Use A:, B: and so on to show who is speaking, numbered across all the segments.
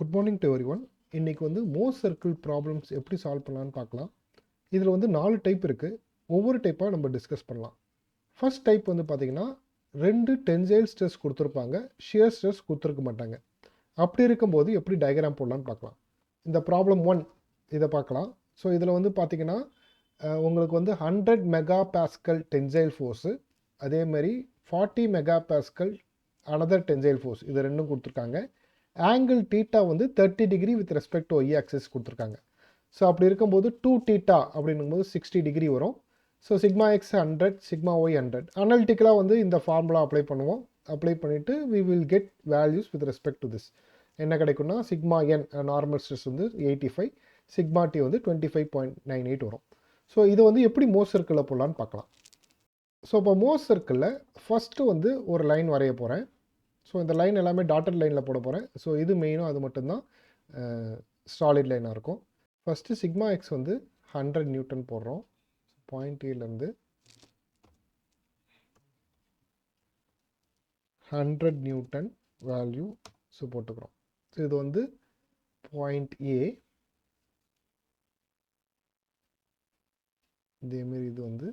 A: Good morning to every one. இன்றைக்கி வந்து மோர் circle problems எப்படி சால்வ் பண்ணலான்னு பார்க்கலாம். இதில் வந்து 4 டைப் இருக்குது. ஒவ்வொரு டைப்பாக நம்ம டிஸ்கஸ் பண்ணலாம். ஃபர்ஸ்ட் டைப் வந்து பார்த்திங்கன்னா 2 டென்சைல் ஸ்ட்ரெஸ் கொடுத்துருப்பாங்க, ஷியர் ஸ்ட்ரெஸ் கொடுத்துருக்க மாட்டாங்க. அப்படி இருக்கும்போது எப்படி டயக்ராம் போடலான்னு பார்க்கலாம். இந்த ப்ராப்ளம் 1 இதை பார்க்கலாம். ஸோ இதில் வந்து பார்த்திங்கன்னா உங்களுக்கு வந்து 100 மெகா பாஸ்கல் டென்சைல் ஃபோர்ஸு, அதேமாதிரி 40 mega pascal another tensile force, இது ரெண்டும் கொடுத்துருக்காங்க. ஆங்கிள் தீட்டா வந்து 30 degree with respect to Y axis கொடுத்துருக்காங்க. ஸோ அப்படி இருக்கும்போது 2 தீட்டா அப்படிங்கும்போது 60 டிகிரி வரும். So sigma X 100, sigma Y 100. அனலிட்டிக்கலாக வந்து இந்த ஃபார்முலா அப்ளை பண்ணுவோம். அப்ளை பண்ணிவிட்டு we will get values with respect to this. என்ன கிடைக்கும்னா சிக்மா என் நார்மல் ஸ்ட்ரெஸ் வந்து 85, சிக்மா டி வந்து 25.98 வரும். ஸோ இது வந்து எப்படி மோர் சர்க்கிளில் போடலான்னு பார்க்கலாம். ஸோ இப்போ மோர் சர்க்கிளில் ஃபஸ்ட்டு வந்து ஒரு லைன் வரைய போகிறேன். ஸோ இந்த லைன் எல்லாமே டாட்டட் லைனில் போட போகிறேன். ஸோ இது மெயினும் அது மட்டும்தான் சாலிட் லைனாக இருக்கும். ஃபஸ்ட்டு சிக்மா எக்ஸ் வந்து 100 நியூட்டன் போடுறோம். பாயிண்ட் ஏலேருந்து 100 நியூட்டன் வேல்யூ ஸோ போட்டுக்கிறோம். ஸோ இது வந்து பாயிண்ட் ஏ. இதேமாரி இது வந்து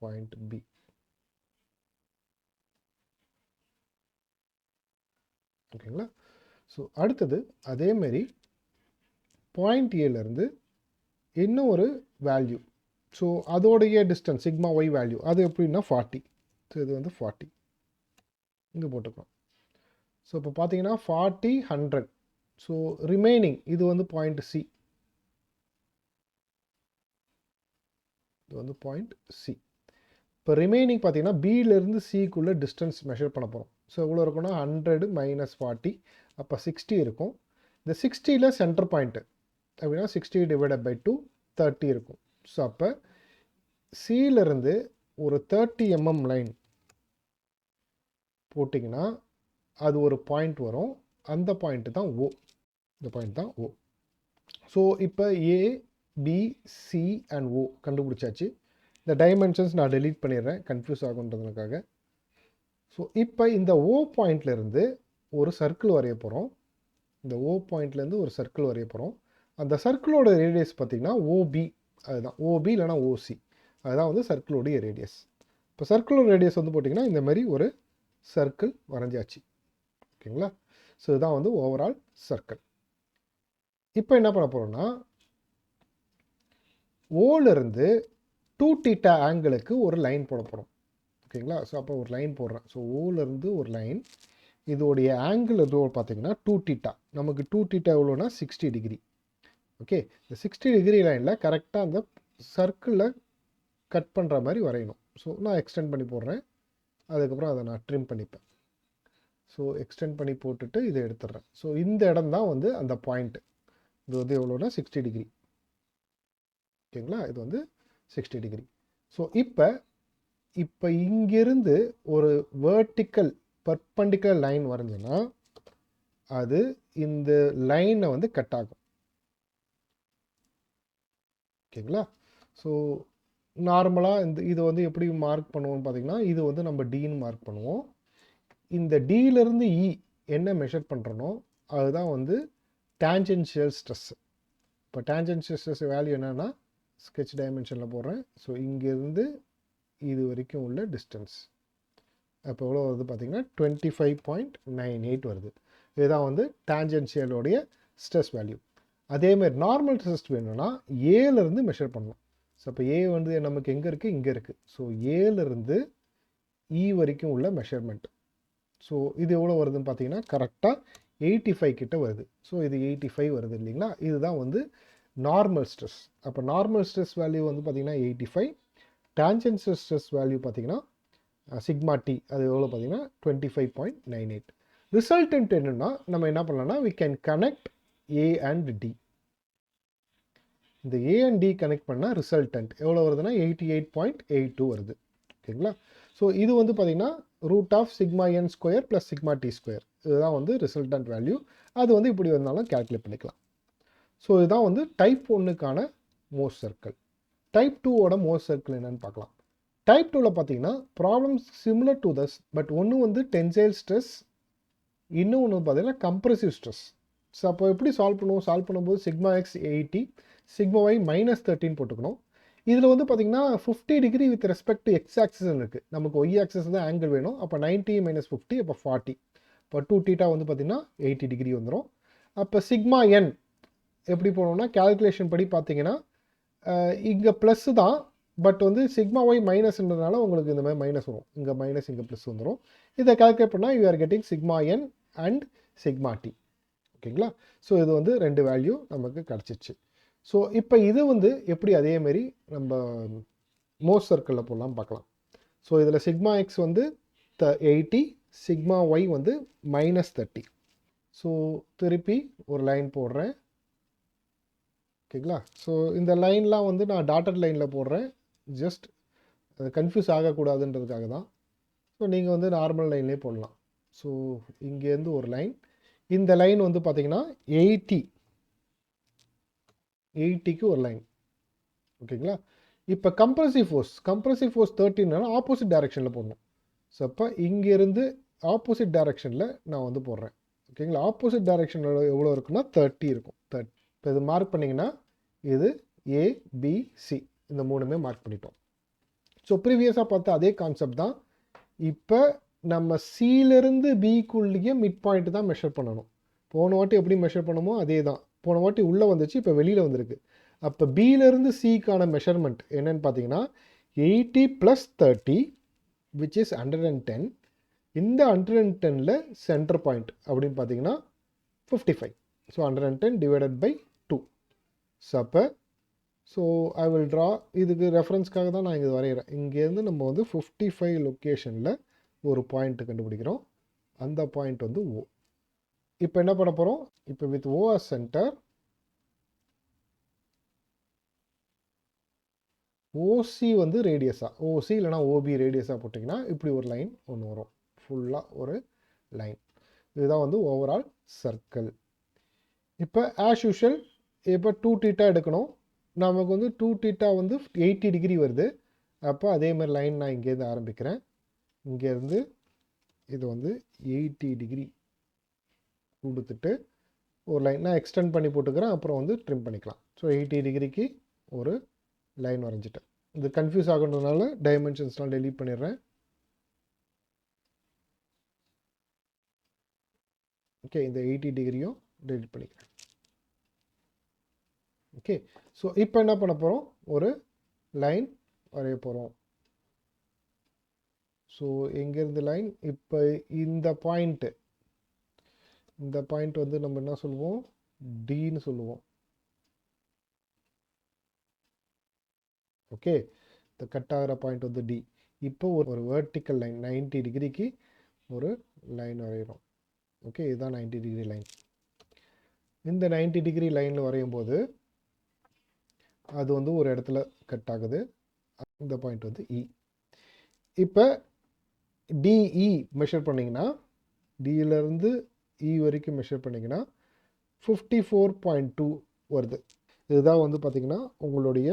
A: பாயிண்ட் பி. ஓகேங்களா? ஸோ அடுத்தது அதேமாரி பாயிண்ட் ஏலேருந்து இன்னும் ஒரு வேல்யூ, ஸோ அதோடைய டிஸ்டன்ஸ் சிக்மா ஒய் வேல்யூ அது எப்படின்னா 40. ஸோ இது வந்து 40 இங்கே போட்டுக்கிறோம். ஸோ இப்போ பார்த்தீங்கன்னா 40, 100. ஸோ ரிமைனிங் இது வந்து பாயிண்ட் சி, இது வந்து பாயிண்ட் சி. இப்போ ரிமைனிங் பார்த்தீங்கன்னா பியிலேருந்து சிக்குள்ளே டிஸ்டன்ஸ் மெஷர் பண்ண போகிறோம். ஸோ எவ்வளோ இருக்குன்னா 100 மைனஸ் 40, அப்போ 60 இருக்கும். இந்த 60ல் சென்டர் பாயிண்ட்டு அப்படின்னா 60 டிவைடட் பை 2 30 இருக்கும். ஸோ அப்போ சியிலிருந்து ஒரு 30 mm லைன் போட்டிங்கன்னா அது ஒரு பாயிண்ட் வரும். அந்த பாயிண்ட்டு தான் ஓ. இந்த பாயிண்ட் தான் ஓ. ஸோ இப்போ ஏ, பி, சி அண்ட் ஓ கண்டுபிடிச்சாச்சு. இந்த டைமென்ஷன்ஸ் நான் டெலீட் பண்ணிடுறேன் கன்ஃபியூஸ் ஆகுன்றதுக்காக. ஸோ இப்போ இந்த ஓ பாயிண்ட்லேருந்து ஒரு சர்க்கிள் வரைய போகிறோம். இந்த ஓ பாயிண்ட்லேருந்து ஒரு சர்க்கிள் வரைய போகிறோம். அந்த சர்க்கிளோட ரேடியஸ் பார்த்திங்கன்னா ஓபி, அதுதான் ஓபி இல்லைனா ஓசி, அதுதான் வந்து சர்க்கிளோடைய ரேடியஸ். இப்போ சர்க்கிளோட ரேடியஸ் வந்து பார்த்திங்கன்னா இந்த மாதிரி ஒரு சர்க்கிள் வரைஞ்சாச்சு. ஓகேங்களா? ஸோ இதுதான் வந்து ஓவரால் சர்க்கிள். இப்போ என்ன பண்ண போகிறோம்னா ஓலேருந்து 2 தீட்டா ஆங்கிளுக்கு ஒரு லைன் போட போகிறோம். ஓகேங்களா? ஸோ அப்போ ஒரு லைன் போடுறேன். ஸோ ஓலேருந்து ஒரு லைன், இதோடைய ஆங்கிள் எதோ பார்த்திங்கன்னா 2 தீட்டா. நமக்கு 2 தீட்டா எவ்வளோனா 60 டிகிரி. ஓகே, இந்த 60 டிகிரி லைனில் கரெக்டாக அந்த சர்க்கிளில் கட் பண்ணுற மாதிரி வரையணும். ஸோ நான் எக்ஸ்டெண்ட் பண்ணி போடுறேன். அதுக்கப்புறம் அதை நான் ட்ரிம் பண்ணிப்பேன். ஸோ எக்ஸ்டெண்ட் பண்ணி போட்டுட்டு இதை எடுத்துடுறேன். ஸோ இந்த இடம் தான் வந்து அந்த பாயிண்ட்டு. இது வந்து எவ்வளோனா 60 டிகிரி. ஓகேங்களா? இது வந்து 60 டிகிரி. ஸோ இப்போ இங்கிருந்து ஒரு வேர்ட்டிக்கல் பர்பண்டிகுலர் லைன் வரைஞ்சேன்னா அது இந்த லைனை வந்து கட் ஆகும். ஓகேங்களா? ஸோ நார்மலாக இது வந்து எப்படி மார்க் பண்ணுவோம்னு பார்த்தீங்கன்னா இது வந்து நம்ம டின்னு மார்க் பண்ணுவோம். இந்த டியிலேருந்து இ என்ன மெஷர் பண்ணுறனோ அதுதான் வந்து டேஞ்சென்ஷியல் ஸ்ட்ரெஸ். இப்போ டேஞ்சென்ஷியல் ஸ்ட்ரெஸ் வேல்யூ என்னென்னா ஸ்கெட்ச் டைமென்ஷனில் போடுறேன். ஸோ இங்கேருந்து இது வரைக்கும் உள்ள டிஸ்டன்ஸ் அப்போ எவ்வளோ வருது பார்த்தீங்கன்னா 25.98 வருது. இதுதான் வந்து டேஞ்சென்ஷியலோடைய ஸ்ட்ரெஸ் வேல்யூ. அதேமாதிரி நார்மல் ஸ்ட்ரெஸ் வேணும்னா ஏலேருந்து மெஷர் பண்ணணும். ஸோ அப்போ ஏ வந்து நமக்கு எங்கே இருக்குது, இங்கே இருக்குது. ஸோ ஏலேருந்து இ வரைக்கும் உள்ள மெஷர்மெண்ட். ஸோ இது எவ்வளோ வருதுன்னு பார்த்தீங்கன்னா கரெக்டாக 85 கிட்ட வருது. ஸோ இது 85 வருது இல்லைங்களா? இதுதான் வந்து நார்மல் ஸ்ட்ரெஸ். அப்போ நார்மல் ஸ்ட்ரெஸ் வேல்யூ வந்து பார்த்திங்கன்னா 85. டேஞ்சென்ஷியல் ஸ்ட்ரெஸ் வேல்யூ பார்த்திங்கன்னா சிக்மா டி அது எவ்வளோ பார்த்தீங்கன்னா 25.98. ரிசல்டன்ட் என்னென்னா நம்ம என்ன பண்ணலாம்னா we can connect A and D. இந்த A and D கனெக்ட் பண்ணால் ரிசல்டன்ட் எவ்வளோ வருதுன்னா 88.82 வருது. ஓகேங்களா? ஸோ இது வந்து பார்த்திங்கன்னா root of sigma N square plus sigma T square, இதுதான் வந்து ரிசல்டன்ட் வேல்யூ. அது வந்து இப்படி வந்தாலும் கேல்குலேட் பண்ணிக்கலாம். ஸோ இதுதான் வந்து டைப் 1க்கான மோர் சர்க்கிள். டைப் 2ஓட மோர் சர்க்கிள் என்னென்னு பார்க்கலாம். டைப் 2வில் பார்த்தீங்கன்னா problems similar to thus, but ஒன்று வந்து டென்சைல் ஸ்ட்ரெஸ், இன்னும் ஒன்று பார்த்தீங்கன்னா கம்ப்ரெசிவ் ஸ்ட்ரெஸ். ஸோ அப்போ எப்படி சால்வ் பண்ணுவோம்? சால்வ் பண்ணும்போது சிக்மா எக்ஸ் 80, சிக்மா ஒய் -13 போட்டுக்கணும். இதில் வந்து பார்த்தீங்கன்னா 50 degree with respect to X axis இருக்குது. நமக்கு ஒய் ஆக்சிஸ் தான் ஆங்கிள் வேணும். அப்போ 90 - 50 அப்போ 40. இப்போ 2 தீட்டா வந்து பார்த்தீங்கன்னா 80 டிகிரி வந்துடும். அப்போ சிக்மா என் எப்படி போனோம்னா கேல்குலேஷன் படி பார்த்தீங்கன்னா இங்கே ப்ளஸ் தான், பட் வந்து சிக்மா ஒய் மைனஸ்ன்றதுனால உங்களுக்கு இந்த மாதிரி மைனஸ் வரும். இங்கே மைனஸ், இங்கே ப்ளஸ் வந்துடும். இதை கால்குலேட் பண்ணால் you are getting sigma N and sigma T. ஓகேங்களா? ஸோ இது வந்து 2 வேல்யூ நமக்கு கிடச்சிச்சு. ஸோ இப்போ இது வந்து எப்படி அதேமாரி நம்ம மோஸ் சர்க்கிளில் போடலாம் பார்க்கலாம். ஸோ இதில் சிக்மா எக்ஸ் வந்து 80, சிக்மா ஒய் வந்து -30. ஸோ திருப்பி ஒரு லைன் போடுறேன். ஓகேங்களா? ஸோ இந்த லைன்லாம் வந்து நான் டாட்டட் லைனில் போடுறேன். ஜஸ்ட் கன்ஃபியூஸ் ஆகக்கூடாதுன்றதுக்காக தான். ஸோ நீங்கள் வந்து நார்மல் லைன்லேயே போடலாம். ஸோ இங்கேருந்து ஒரு லைன், இந்த லைன் வந்து பார்த்தீங்கன்னா 80க்கு ஒரு லைன். ஓகேங்களா? இப்போ கம்ப்ரசிவ் ஃபோர்ஸ் 13 ஆப்போசிட் டைரெக்ஷனில் போடணும். ஸோ அப்போ இங்கேருந்து ஆப்போசிட் டைரெக்ஷனில் நான் வந்து போடுறேன். ஓகேங்களா? ஆப்போசிட் டைரெக்ஷனில் எவ்வளோ இருக்குன்னா 30 இருக்கும். 30. இப்போ இது மார்க் பண்ணிங்கன்னா இது ஏபிசி இந்த 3மே மார்க் பண்ணிட்டோம். ஸோ ப்ரீவியஸாக பார்த்த அதே கான்செப்ட் தான். இப்போ நம்ம சியிலிருந்து பிக்குள்ளேயே மிட் பாயிண்ட் தான் மெஷர் பண்ணணும். போன வாட்டி எப்படி மெஷர் பண்ணமோ அதே தான். போன வாட்டி உள்ளே வந்துச்சு, இப்போ வெளியில் வந்திருக்கு. அப்போ பியிலேருந்து சிக்கான மெஷர்மெண்ட் என்னன்னு பார்த்தீங்கன்னா 80 + 30 விச் இஸ் 110. இந்த 110ல் சென்டர் பாயிண்ட் அப்படின்னு பார்த்தீங்கன்னா 55. So 110 divided by 2. ஸோ அப்போ ஐ வில் ட்ரா, இதுக்கு ரெஃபரன்ஸ்க்காக தான் நான் இங்கே வரைகிறேன். இங்கேருந்து நம்ம வந்து 55 லொக்கேஷனில் ஒரு பாயிண்ட் கண்டுபிடிக்கிறோம். அந்த பாயிண்ட் வந்து ஓ. இப்போ என்ன பண்ண போகிறோம்? இப்போ வித் ஓ as சென்டர், ஓசி வந்து ரேடியஸாக, ஓசி இல்லைனா ஓபி ரேடியஸாக போட்டிங்கன்னா இப்படி ஒரு லைன் ஒன்று வரும். ஃபுல்லாக ஒரு லைன். இதுதான் வந்து ஓவரால் சர்க்கிள். இப்போ ஆஸ் யூஷுவல் இப்போ 2 தீட்டா எடுக்கணும். நமக்கு வந்து 2 தீட்டா வந்து 80 டிகிரி வருது. அப்போ அதே மாதிரி லைன் நான் இங்கேருந்து ஆரம்பிக்கிறேன். இங்கேருந்து இது வந்து 80 டிகிரி கொடுத்துட்டு ஒரு லைன் நான் எக்ஸ்டெண்ட் பண்ணி போட்டுக்கிறேன். அப்புறம் வந்து ட்ரிம் பண்ணிக்கலாம். ஸோ 80 டிகிரிக்கு ஒரு லைன் வரைஞ்சிட்டேன். இது கன்ஃபியூஸ் ஆகுன்றதுனால டைமென்ஷன்ஸ்லாம் டெலீட் பண்ணிடுறேன். ஓகே, இந்த 80 டிகிரியும் டெலீட் பண்ணிக்கிறேன். ஓகே, ஸோ இப்போ என்ன பண்ண போகிறோம்? ஒரு லைன் வரைய போகிறோம். ஸோ எங்கேருந்து லைன்? இப்போ இந்த பாயிண்ட் வந்து நம்ம என்ன சொல்லுவோம்? டின்னு சொல்லுவோம். ஓகே, இந்த கட் ஆகிற பாயிண்ட் வந்து டி. இப்போ ஒரு வெர்டிக்கல் லைன் 90 டிகிரிக்கு ஒரு லைன் வரைகிறோம். ஓகே, இதுதான் 90 டிகிரி லைன். இந்த 90 டிகிரி லைனில் வரையும் போது அது வந்து ஒரு இடத்துல கட் ஆகுது. இந்த பாயிண்ட் வந்து இ. இப்போ டிஇ மெஷர் பண்ணிங்கன்னா, டியிலேருந்து இ வரைக்கும் மெஷர் பண்ணிங்கன்னா 54.2 வருது. இதுதான் வந்து பார்த்திங்கன்னா உங்களுடைய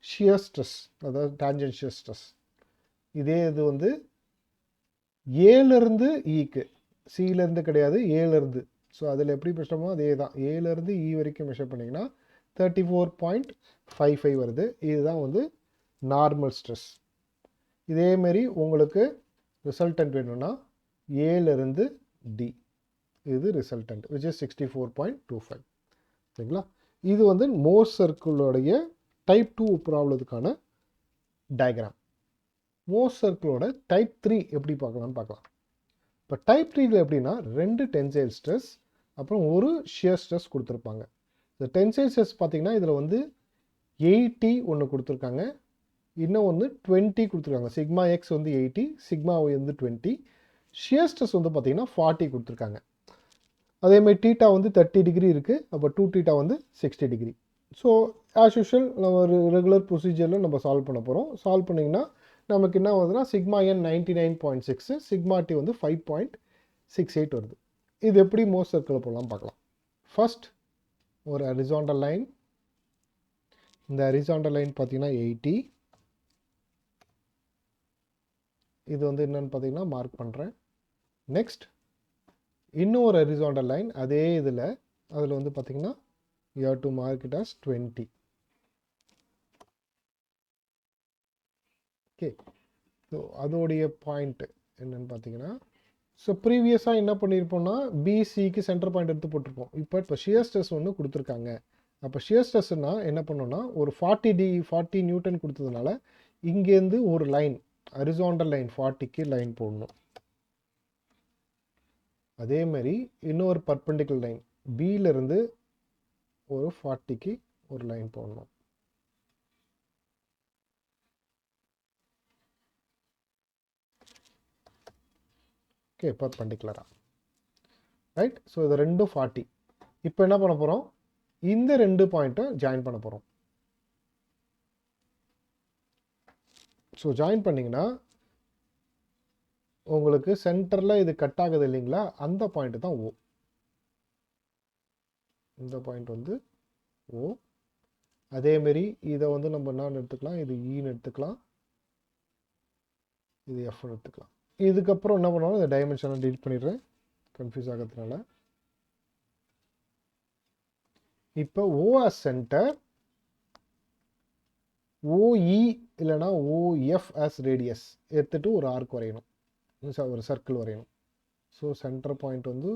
A: ஷியர் ஸ்ட்ரெஸ், அதாவது டான்ஜென்ஷியல் ஸ்ட்ரெஸ். இதே இது வந்து ஏலேருந்து இக்கு, சியிலேருந்து கிடையாது, ஏலேருந்து. ஸோ அதில் எப்படி மெஷரமோ அதே தான். ஏலேருந்து இ வரைக்கும் மெஷர் பண்ணிங்கன்னா 34.55 வருது. இதுதான் வந்து நார்மல் ஸ்ட்ரெஸ். இதேமாரி உங்களுக்கு ரிசல்டன்ட் வேணும்னா ஏலேருந்து டி, இது ரிசல்டன்ட் விச் இஸ் 64.25. சரிங்களா? இது வந்து மோர் சர்க்கிளோடைய டைப் 2 ப்ராப்ளத்துக்கான டயக்ராம். மோர் சர்க்கிளோட டைப் 3 எப்படி பார்க்கலாம்னு பார்க்கலாம். இப்போ டைப் 3ல எப்படின்னா 2 டென்சைல் ஸ்ட்ரெஸ் அப்புறம் ஒரு ஷியர் ஸ்ட்ரெஸ் கொடுத்துருப்பாங்க. இந்த டென்சைல் ஸ்ட்ரெஸ் பார்த்தீங்கன்னா இதில் வந்து 80 ஒன்று கொடுத்துருக்காங்க, இன்னும் ஒன்று 20 கொடுத்துருக்காங்க. சிக்மா எக்ஸ் வந்து 80, சிக்மா ஒய் வந்து 20. ஷியர் ஸ்ட்ரெஸ் வந்து பார்த்தீங்கன்னா 40 கொடுத்துருக்காங்க. அதேமாதிரி டீட்டா வந்து 30 டிகிரி இருக்குது. அப்போ 2 தீட்டா வந்து 60 டிகிரி. ஸோ ஆஸ் யூஷுவல் நம்ம ஒரு ரெகுலர் ப்ரொசீஜரில் நம்ம சால்வ் பண்ண போகிறோம். சால்வ் பண்ணிங்கன்னா நமக்கு என்ன வருதுன்னா சிக்மா என் 99.6, சிக்மா டி வந்து 5.68 வருது. இது எப்படி மோர் சர்க்கிளில் போடலாம் பார்க்கலாம். ஃபர்ஸ்ட் ஒரு ஹரிசாண்டல் லைன். இந்த ஹரிசாண்டல் லைன் பார்த்தீங்கன்னா 80. இது வந்து என்னன்னு பார்த்தீங்கன்னா மார்க் பண்ணுறேன். நெக்ஸ்ட் இன்னும் ஒரு ஹரிசாண்டல் லைன் அதே இதில் அதில் வந்து பார்த்திங்கன்னா you have to mark it as 20. Okay, so அதோடைய பாயிண்ட் என்னன்னு பார்த்தீங்கன்னா, ஸோ ப்ரீவியஸாக என்ன பண்ணியிருப்போம்னா பிசிக்கு சென்டர் பாயிண்ட் எடுத்து போட்டிருப்போம். இப்போ ஷியர் ஸ்ட்ரெஸ் ஒன்று கொடுத்துருக்காங்க. அப்போ ஷியர் ஸ்ட்ரெஸ்னா என்ன பண்ணோன்னா, ஒரு 40 நியூட்டன் கொடுத்ததுனால இங்கேருந்து ஒரு லைன் ஹரிசாண்டல் லைன் 40க்கு லைன் போடணும். அதே மாதிரி இன்னொரு பர்பெண்டிகுலர் லைன் பியிலிருந்து ஒரு 40க்கு ஒரு லைன் போடணும். Okay, பர்பெண்டிகுலரா, right. ஸோ இது ரெண்டும் 40. இப்போ என்ன பண்ண போகிறோம், இந்த 2 பாயிண்ட்டை ஜாயின் பண்ண போகிறோம். ஸோ ஜாயின் பண்ணிங்கன்னா உங்களுக்கு சென்டரில் இது கட் ஆகுது இல்லைங்களா, அந்த பாயிண்ட் தான் ஓ. இந்த பாயிண்ட் வந்து ஓ. அதேமாரி இதை வந்து நம்ம என்னன்னு எடுத்துக்கலாம், இது ஈன்னு எடுத்துக்கலாம், இது எஃப்னு எடுத்துக்கலாம். இதுக்கப்புறம் என்ன பண்ணுவோம், இந்த டைமென்ஷனை டீல் பண்ணிடுறேன் கன்ஃபியூஸ் ஆகிறதுனால. இப்போ ஓஆஸ் சென்டர், ஓஇ இல்லைனா ஓஎஃப் ஆஸ் ரேடியஸ் எடுத்துகிட்டு ஒரு ஆர்க் வரையணும், ஒரு சர்க்கிள் வரையணும். ஸோ சென்டர் பாயிண்ட் வந்து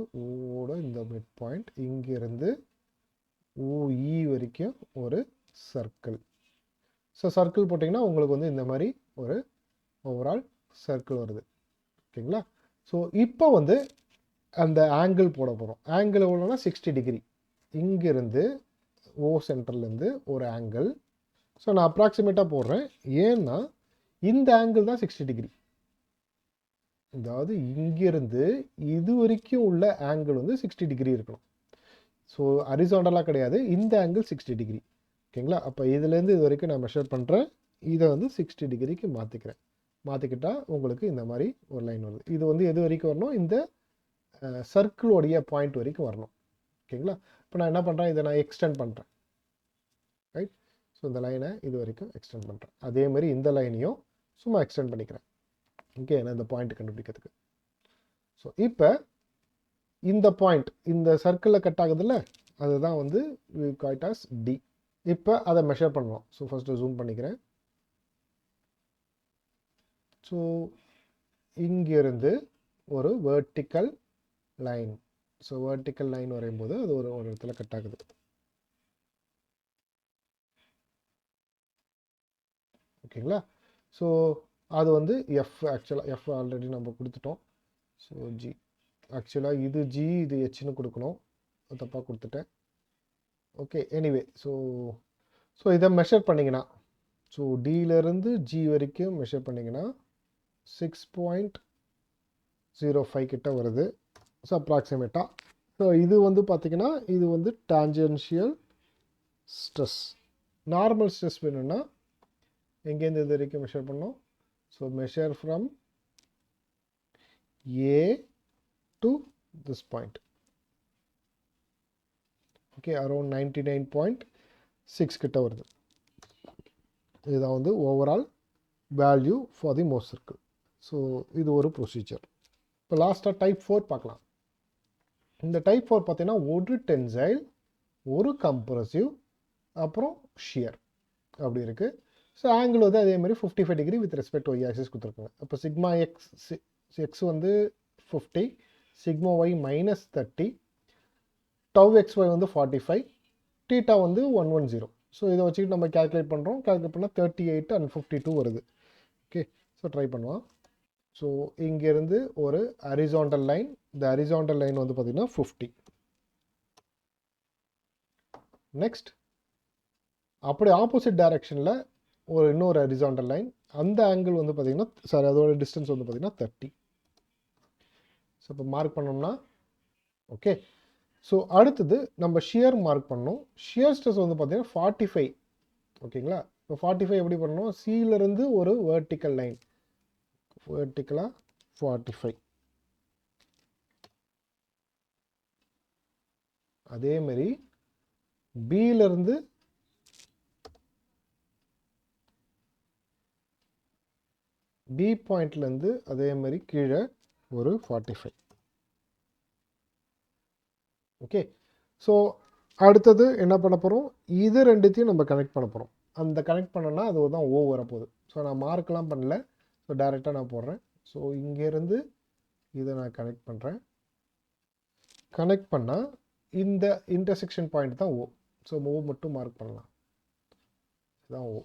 A: ஓட இந்த மிட் பாயிண்ட், இங்கிருந்து ஓஇ வரைக்கும் ஒரு சர்க்கிள். ஸோ சர்க்கிள் போட்டிங்கன்னா உங்களுக்கு வந்து இந்த மாதிரி ஒரு ஓவரால் சர்க்கிள் வருது. ஓகேங்களா. ஸோ இப்போ வந்து அந்த ஆங்கிள் போட போகிறோம். ஆங்கிள் எவ்வளோனா 60 டிகிரி. இங்கிருந்து ஓ சென்டர்லேருந்து ஒரு ஆங்கிள். ஸோ நான் அப்ராக்சிமேட்டாக போடுறேன், ஏன்னா இந்த ஆங்கிள் தான் 60 டிகிரி. அதாவது இங்கிருந்து இது வரைக்கும் உள்ள ஆங்கிள் வந்து 60 டிகிரி இருக்கணும். ஸோ ஹரிசாண்டலாக கிடையாது, இந்த ஆங்கிள் 60 டிகிரி. ஓகேங்களா. அப்போ இதுலேருந்து இது வரைக்கும் நான் மெஷர் பண்ணுறேன், இதை வந்து 60 டிகிரிக்கு மாற்றிக்கிறேன். மாற்றிக்கிட்டால் உங்களுக்கு இந்த மாதிரி ஒரு லைன் வருது. இது வந்து எது வரைக்கும் வரணும், இந்த சர்க்கிளோடைய பாயிண்ட் வரைக்கும் வரணும். ஓகேங்களா. இப்போ நான் என்ன பண்ணுறேன், இதை நான் எக்ஸ்டெண்ட் பண்ணுறேன், ரைட். ஸோ இந்த லைனை இது வரைக்கும் எக்ஸ்டெண்ட் பண்ணுறேன். அதே மாதிரி இந்த லைனையும் சும்மா எக்ஸ்டெண்ட் பண்ணிக்கிறேன். ஓகே, நான் இந்த பாயிண்ட் கண்டுபிடிக்கிறதுக்கு. ஸோ இப்போ இந்த பாயிண்ட் இந்த சர்க்கிளில் கட் ஆகுதுல்ல, அதுதான் வந்து we call it as D. இப்போ அதை மெஷர் பண்ணுவோம். ஸோ ஃபஸ்ட்டு ஜூம் பண்ணிக்கிறேன். ஸோ இங்கிருந்து ஒரு vertical line, so vertical line வரையும் போது அது ஒரு இடத்துல கட் ஆகுது. ஓகேங்களா. ஸோ அது வந்து எஃப், ஆக்சுவலாக எஃப் ஆல்ரெடி நம்ம கொடுத்துட்டோம். ஸோ ஜி, ஆக்சுவலாக இது ஜி, இது ஹெச்னு கொடுக்கணும், தப்பாக கொடுத்துட்டேன். Okay, anyway. ஸோ இதை மெஷர் பண்ணிங்கன்னா, ஸோ டியிலேருந்து ஜி வரைக்கும் மெஷர் பண்ணிங்கன்னா 6.05 கிட்ட வருது. ஸோ அப்ராக்சிமேட்டாக. ஸோ இது வந்து பார்த்திங்கன்னா இது வந்து டான்ஜென்ஷியல் ஸ்ட்ரெஸ். நார்மல் ஸ்ட்ரெஸ் வேணும்னா எங்கேருந்து இது வரைக்கும் மெஷர் பண்ணோம். So measure from A to this point. Okay, around 99.6 கிட்ட வருது. இதுதான் வந்து overall value for the most circle. So இது ஒரு ப்ரொசீஜர். இப்போ லாஸ்ட்டாக டைப் 4 பார்க்கலாம். இந்த டைப் 4 பார்த்தீங்கன்னா ஒரு டென்சைல், ஒரு கம்ப்ரசிவ், அப்புறம் ஷியர் அப்படி இருக்குது. ஸோ ஆங்கிள் வந்து அதே மாதிரி 55 degree with respect Y axis கொடுத்துருக்காங்க. அப்போ சிக்மா எக்ஸ் வந்து 50, sigma Y -30, tau X Y வந்து 45, டீட்டா வந்து 110. ஸோ இதை வச்சுக்கிட்டு நம்ம கேல்குலேட் பண்ணுறோம். கேல்குலேட் பண்ணால் 38 and 52 வருது. ஓகே, ஸோ ட்ரை பண்ணுவோம். ஸோ இங்கேருந்து ஒரு ஹரிசாண்டல் லைன், இந்த ஹரிசாண்டல் லைன் வந்து பார்த்திங்கன்னா 50. நெக்ஸ்ட் அப்படி ஆப்போசிட் டைரக்ஷனில் ஒரு இன்னொரு ஹரிசாண்டல் லைன், அந்த ஆங்கிள் வந்து பார்த்திங்கன்னா சாரி அதோட டிஸ்டன்ஸ் வந்து பார்த்திங்கன்னா 30. ஸோ இப்போ மார்க் பண்ணோம்னா ஓகே. ஸோ அடுத்தது நம்ம ஷியர் மார்க் பண்ணணும். ஷியர் ஸ்ட்ரெஸ் வந்து பார்த்திங்கன்னா 45. ஓகேங்களா. இப்போ 45 எப்படி பண்ணணும், சியிலிருந்து ஒரு வேர்டிக்கல் லைன், வேர்டிக்கலாக 45. அதேமாரி பியிலிருந்து பி பாயிண்ட்லேருந்து அதே மாதிரி கீழே ஒரு 45. ஓகே. ஸோ அடுத்தது என்ன பண்ண போகிறோம், இது ரெண்டுத்தையும் நம்ம கனெக்ட் பண்ண போகிறோம். அந்த கனெக்ட் பண்ணோன்னா அது தான் ஓ வரப்போகுது. ஸோ நான் மார்க்லாம் பண்ணல, ஸோ டைரெக்டாக நான் போடுறேன். ஸோ இங்கேருந்து இதை நான் கனெக்ட் பண்ணுறேன். கனெக்ட் பண்ணால் இந்த இன்டர்செக்ஷன் பாயிண்ட் தான் ஓ. ஸோ ஓ மட்டும் மார்க் பண்ணலாம், இதுதான் ஓ.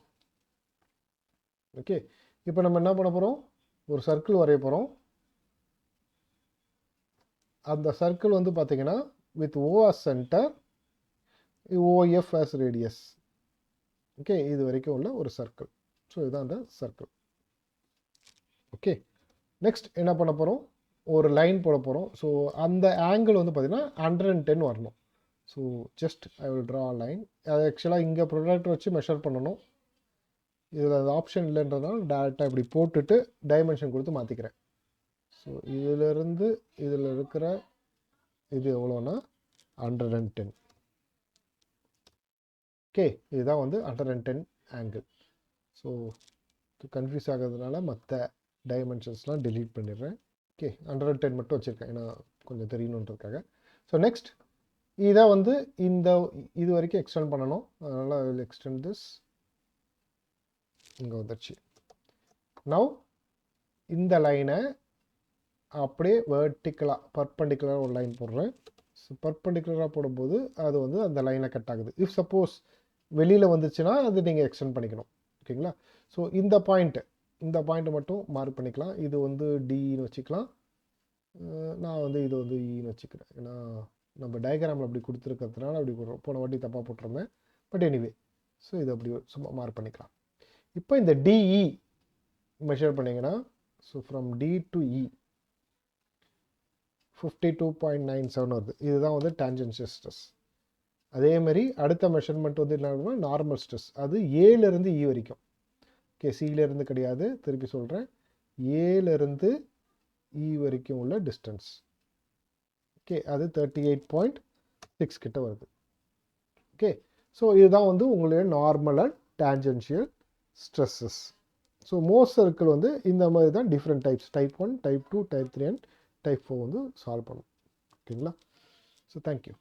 A: ஓகே, இப்போ நம்ம என்ன பண்ண போகிறோம், ஒரு சர்க்கிள் வரைய போகிறோம். அந்த சர்க்கிள் வந்து பார்த்தீங்கன்னா with O as centre, OF as radius. Okay, இது வரைக்கும் உள்ள ஒரு சர்க்கிள். ஸோ இதுதான் அந்த சர்க்கிள். ஓகே, நெக்ஸ்ட் என்ன பண்ண போகிறோம், ஒரு லைன் போட போகிறோம். ஸோ அந்த ஆங்கிள் வந்து பார்த்தீங்கன்னா 110 வரணும். So just I will draw line. அது ஆக்சுவலாக இங்கே ப்ரொடக்டர் வச்சு மெஷர் பண்ணணும். இதில் அது ஆப்ஷன் இல்லைன்றதுனால டேரெக்டாக இப்படி போட்டுட்டு டைமென்ஷன் கொடுத்து மாற்றிக்கிறேன். ஸோ இதிலிருந்து இதில் இருக்கிற இது எவ்வளோன்னா 110. ஓகே, இதுதான் வந்து 110 ஆங்கிள். ஸோ கன்ஃபியூஸ் ஆகிறதுனால மற்ற டைமென்ஷன்ஸ்லாம் delete பண்ணிடுறேன். ஓகே, 110 மட்டும் வச்சுருக்கேன், ஏன்னா கொஞ்சம் தெரியணுன்றதுக்காக. ஸோ நெக்ஸ்ட் இதை வந்து இந்த இது வரைக்கும் எக்ஸ்டெண்ட் பண்ணணும். அதனால் ஐ வில் எக்ஸ்டெண்ட் திஸ். இங்கே வந்துடுச்சு. நவ் இந்த லைனை அப்படியே வெர்டிக்கலாக பர்பண்டிகுலராக ஒரு லைன் போடுறேன். ஸோ பர்பண்டிகுலராக போடும்போது அது வந்து அந்த லைனை கட் ஆகுது. இஃப் சப்போஸ் வெளியில் வந்துச்சுன்னா அது நீங்கள் எக்ஸ்டெண்ட் பண்ணிக்கணும். ஓகேங்களா? ஸோ இந்த பாயிண்ட்டை மட்டும் மார்க் பண்ணிக்கலாம். இது வந்து டின்னு வச்சுக்கலாம். நான் வந்து இது வந்து ஈன்னு வச்சுக்கிறேன், ஏன்னா நம்ம டயக்ராமில் அப்படி கொடுத்துருக்கிறதுனால அப்படி போன வாட்டி தப்பாக போட்டிருந்தேன். பட் எனிவே, ஸோ இது அப்படி சும்மா மார்க் பண்ணிக்கலாம். இப்போ இந்த டிஇ மெஷர் பண்ணிங்கன்னா, ஸோ ஃப்ரம் டி டு இ 52.97 வருது. இதுதான் வந்து டான்ஜென்ஷியல் ஸ்ட்ரெஸ். அதேமாதிரி அடுத்த மெஷர்மெண்ட் வந்து என்ன, நார்மல் ஸ்ட்ரெஸ். அது ஏலேருந்து இ வரைக்கும். ஓகே, சியிலேருந்து கிடையாது, திருப்பி சொல்கிறேன், ஏலேருந்து இ வரைக்கும் உள்ள டிஸ்டன்ஸ். ஓகே, அது 38.6 கிட்ட வருது. ஓகே, ஸோ இதுதான் வந்து உங்களுடைய normal and tangential stresses. So most circle வந்து இந்த மாதிரி தான் different types, type 1, type 2, type 3 and type 4 வந்து சால்வ் பண்ணும். ஓகேங்களா? So thank you.